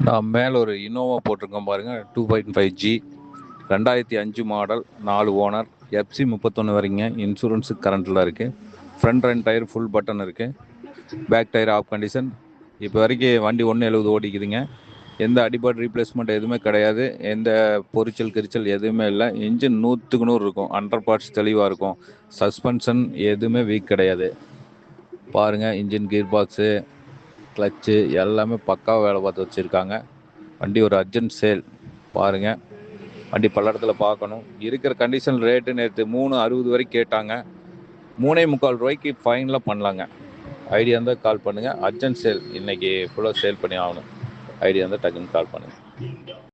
நான் மேலே ஒரு இனோவா போட்டிருக்கேன் பாருங்கள். 2.5G 2005 மாடல், 4 ஓனர், FC 31 வரைங்க. இன்சூரன்ஸு கரண்ட்டில் இருக்குது. ஃப்ரண்ட் 2 டயர் ஃபுல் பட்டன் இருக்குது. Back tyre half condition. இப்போ வரைக்கும் வண்டி 170 ஓடிக்குதுங்க. எந்த அடிபாடு ரீப்ளேஸ்மெண்ட் எதுவுமே கிடையாது. எந்த பொரிச்சல் கிரிச்சல் எதுவுமே இல்லை. இன்ஜின் 100க்கு 100 இருக்கும். 100 பார்ட்ஸ் தெளிவாக இருக்கும். சஸ்பென்ஷன் எதுவுமே வீக் கிடையாது. பாருங்கள், இன்ஜின் கீர் பாக்ஸு கிளச்சு எல்லாமே பக்காவாக வேலை பார்த்து வச்சுருக்காங்க. வண்டி ஒரு அர்ஜென்ட் சேல். பாருங்கள், வண்டி பல்லடத்தில் பார்க்கணும். இருக்கிற கண்டிஷன் ரேட்டு நேற்று 360 வரைக்கும் கேட்டாங்க. 3.25 ரூபாய்க்கு ஃபைனலாக பண்ணலாங்க. ஐடியா இருந்தால் கால் பண்ணுங்கள். அர்ஜென்ட் சேல், இன்றைக்கி ஃபுல்லாக சேல் பண்ணி ஆகணும். ஐடியா இருந்தால் டக்குன்னு கால் பண்ணுங்கள்.